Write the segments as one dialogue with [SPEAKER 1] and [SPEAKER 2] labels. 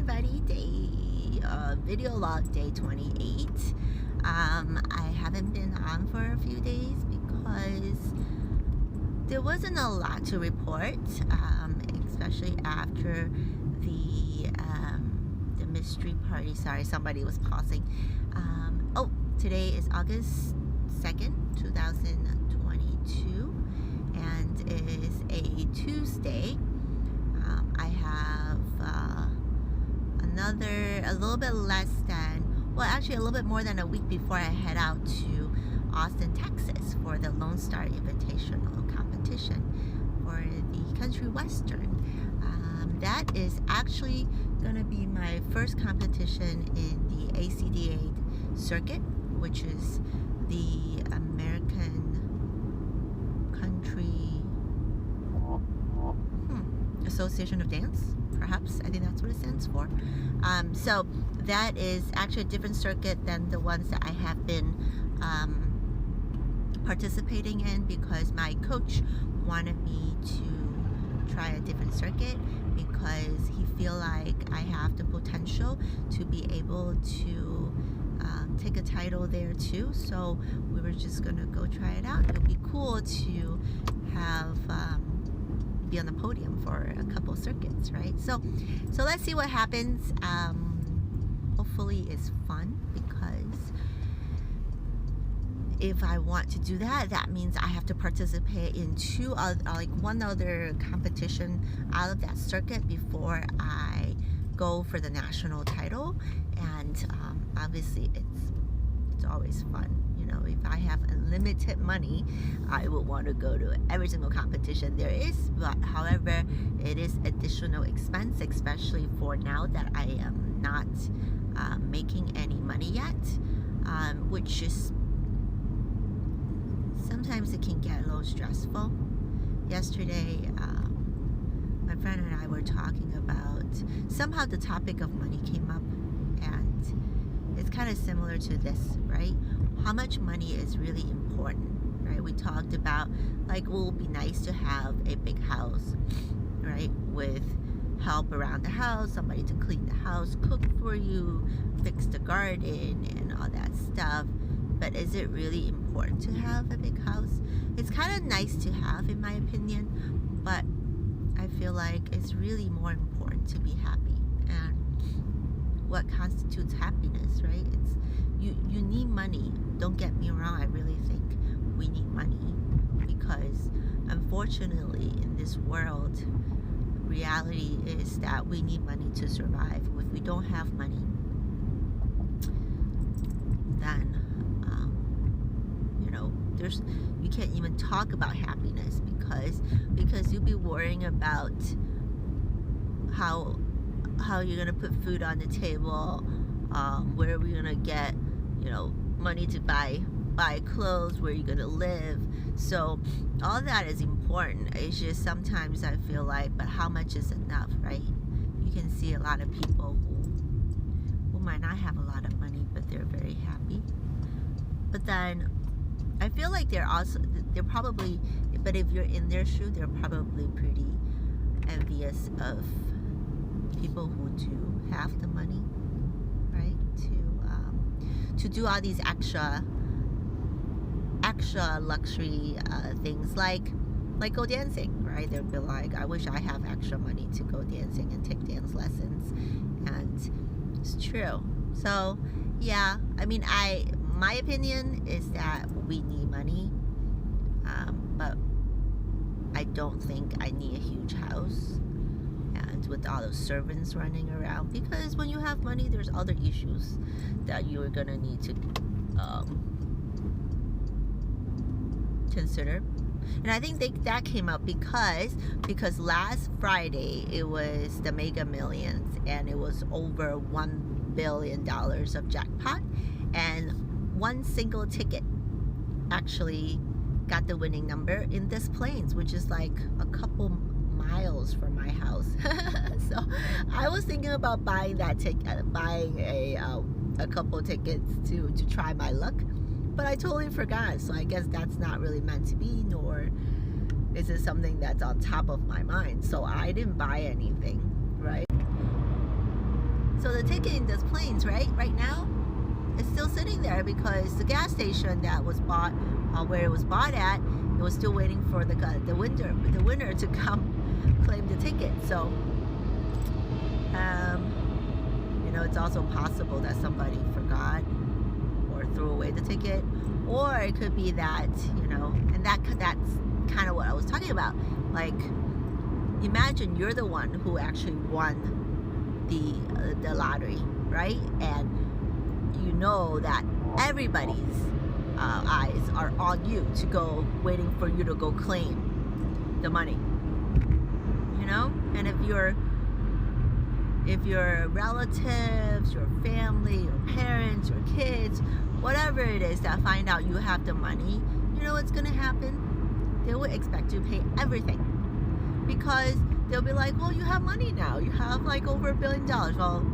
[SPEAKER 1] everybody. Video log day 28. I haven't been on for a few days because there wasn't a lot to report, especially after the mystery party. Sorry, somebody was pausing. Today is August 2nd, 2022, and it is a Tuesday. I have a little bit less than, well, actually a little bit more than a week before I head out to Austin, Texas for the Lone Star Invitational competition for the Country Western. That is actually going to be my first competition in the ACDA circuit, which is the American Country Association of Dance, perhaps. I think that's what it stands for. So that is actually a different circuit than the ones that I have been participating in, because my coach wanted me to try a different circuit because he feel like I have the potential to be able to take a title there too. So we were just gonna go try it out. It would be cool to have be on the podium for a couple circuits, right? So let's see what happens. Hopefully it's fun, because if I want to do that, that means I have to participate in one other competition out of that circuit before I go for the national title. And obviously it's always fun. You know, if I have unlimited money, I would want to go to every single competition there is. But however, it is additional expense, especially for now that I am not making any money yet, which is sometimes it can get a little stressful. Yesterday, my friend and I were talking about, somehow the topic of money came up, and it's kind of similar to this, right? How much money is really important, right? We talked about, like, it will be nice to have a big house, right? With help around the house, somebody to clean the house, cook for you, fix the garden, and all that stuff. But is it really important to have a big house? It's kind of nice to have, in my opinion, but I feel like it's really more important to be happy. And what constitutes happiness, right? It's you need money. Don't get me wrong, I really think we need money, because unfortunately in this world, reality is that we need money to survive. If we don't have money, then you can't even talk about happiness, because you'll be worrying about how you're gonna put food on the table, where are we gonna get money to buy clothes, where you're gonna live. So all that is important. It's just sometimes I feel like, but how much is enough, right? You can see a lot of people who might not have a lot of money, but they're very happy. But then I feel like they're probably, but if you're in their shoe, they're probably pretty envious of people who do have the money, right? To do all these extra luxury things, like go dancing, right? They'll be like, I wish I have extra money to go dancing and take dance lessons. And it's true. So yeah, I mean, my opinion is that we need money, but I don't think I need a huge house and with all those servants running around, because when you have money, there's other issues that you're gonna need to consider. And I think that came up because last Friday it was the Mega Millions, and it was over $1 billion of jackpot, and one single ticket actually got the winning number in Des Plaines, which is like a couple miles from my house. So I was thinking about buying that ticket, buying a couple tickets to try my luck, but I totally forgot. So I guess that's not really meant to be, nor is it something that's on top of my mind. So I didn't buy anything, right? So the ticket in Des Plaines, right now, is still sitting there because the gas station that was bought, where it was bought at, it was still waiting for the winner to come claim the ticket. So, it's also possible that somebody forgot or threw away the ticket, or it could be that, and that's kind of what I was talking about. Like, imagine you're the one who actually won the lottery, right? And you know that everybody's eyes are on you to go, waiting for you to go claim the money, and if your relatives, your family, your parents, your kids, whatever it is that find out you have the money, you know what's gonna happen? They will expect you to pay everything, because they'll be like, well, you have money now, you have like over $1 billion. Well,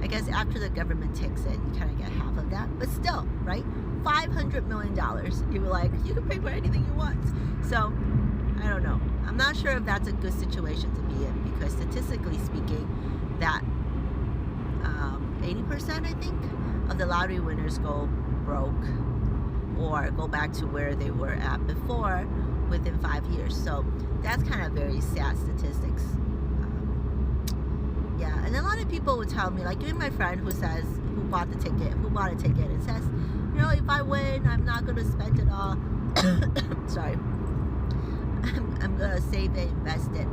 [SPEAKER 1] I guess after the government takes it, you kind of get half of that, but still, right? $500 million. You're like, you can pay for anything you want. So, I don't know. I'm not sure if that's a good situation to be in, because statistically speaking, that 80%, I think, of the lottery winners go broke or go back to where they were at before within 5 years. So that's kind of very sad statistics. Yeah, and a lot of people would tell me, like even my friend who bought a ticket and says, if I win, I'm not going to spend it all. Sorry. I'm going to save it, invest it.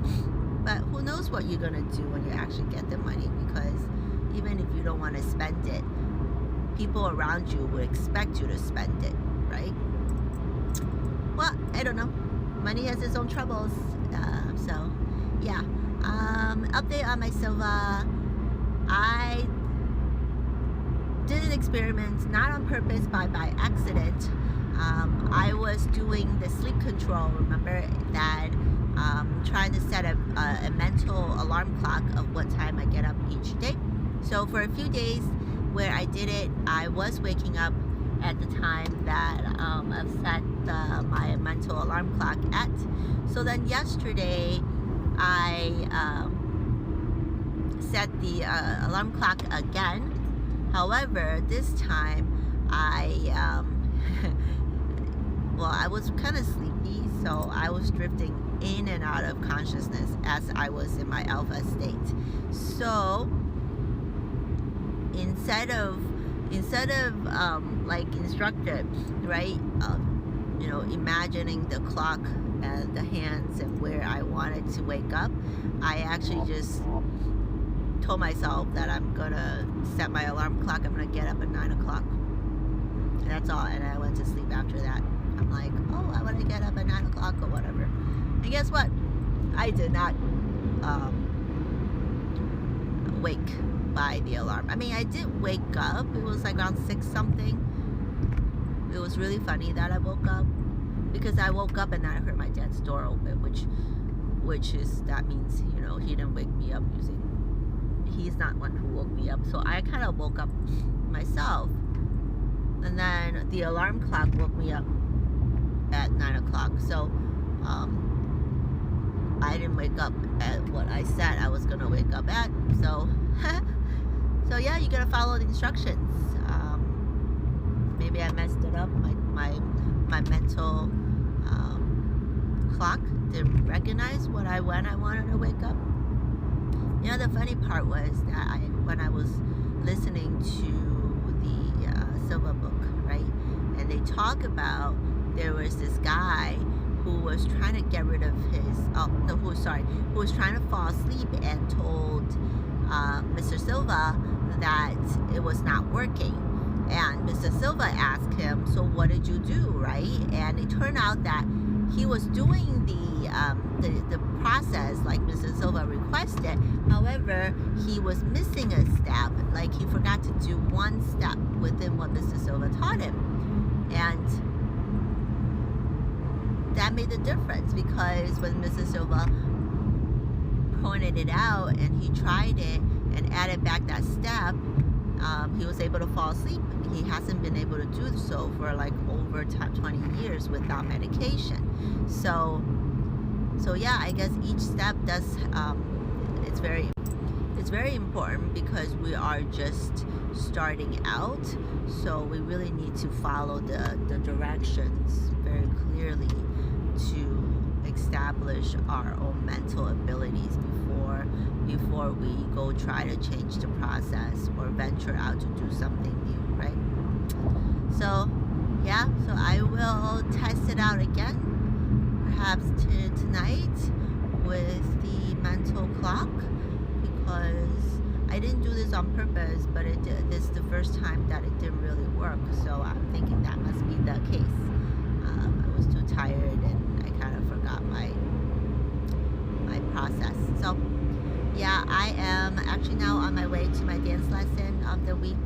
[SPEAKER 1] But who knows what you're going to do when you actually get the money, because even if you don't want to spend it, people around you will expect you to spend it, right? Well, I don't know. Money has its own troubles. So, yeah. Update on my Sliva. I did an experiment, not on purpose, but by accident. I was doing the sleep control, remember, that trying to set a mental alarm clock of what time I get up each day. So for a few days where I did it, I was waking up at the time that I've set my mental alarm clock at. So then yesterday, I set the alarm clock again. However, this time I was kind of sleepy, so I was drifting in and out of consciousness as I was in my alpha state. So instead of like instructed, right? Imagining the clock and the hands and where I wanted to wake up, I actually just told myself that I'm gonna set my alarm clock. I'm gonna get up at 9 o'clock. And that's all. And I went to sleep after that. I'm like, oh, I want to get up at 9 o'clock or whatever. And guess what? I did not wake by the alarm. I mean, I did wake up. It was like around 6 something. It was really funny that I woke up, because I woke up and then I heard my dad's door open, that means, he didn't wake me up he's not one who woke me up. So I kind of woke up myself. And then the alarm clock woke me up at 9 o'clock. So I didn't wake up at what I said I was going to wake up at. So, so yeah, you got to follow the instructions. Maybe I messed it up. My mental clock didn't recognize when I wanted to wake up. The funny part was that when I was listening to the Sliva book, right, and they talk about there was this guy who was trying to get rid of who was trying to fall asleep and told Mr. Sliva that it was not working. And Mr. Sliva asked him, so what did you do, right? And it turned out that he was doing the process like Mr. Sliva requested. However, he was missing a step, like he forgot to do one step within what Mr. Sliva taught him. And that made a difference, because when Mr. Sliva pointed it out and he tried it and added back that step, he was able to fall asleep. He hasn't been able to do so for like over 20 years without medication. So yeah, I guess each step does, it's it's very important because we are just starting out, so we really need to follow the directions very clearly to establish our own mental abilities before we go try to change the process or venture out to do something new, right? So yeah, so I will test it out again, perhaps tonight with the mental clock, because I didn't do this on purpose, but this is the first time that it didn't really work, so I'm thinking that must be the case. I was too tired and I kind of forgot my process. So yeah, I am actually now on my way to my dance lesson of the week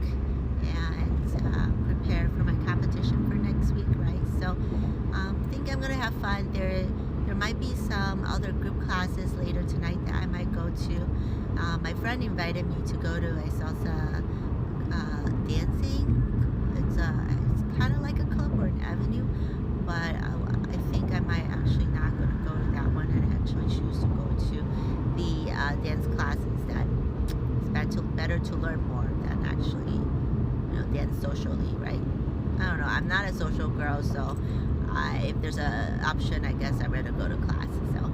[SPEAKER 1] and prepare for my competition for next week, right? So I think I'm gonna have fun. There might be some other group classes later tonight that I might go to. My friend invited me to go to a salsa dancing. It's kind of like a club or an avenue, but I think I might actually not going to go to that one and actually choose to go to the dance classes that it's better to learn more than actually dance socially, right? I don't know. I'm not a social girl, so if there's an option, I guess I'd rather go to class. So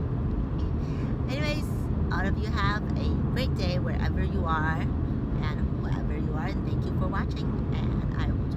[SPEAKER 1] anyways, all of you have a great day wherever you are and whoever you are, and thank you for watching, and I will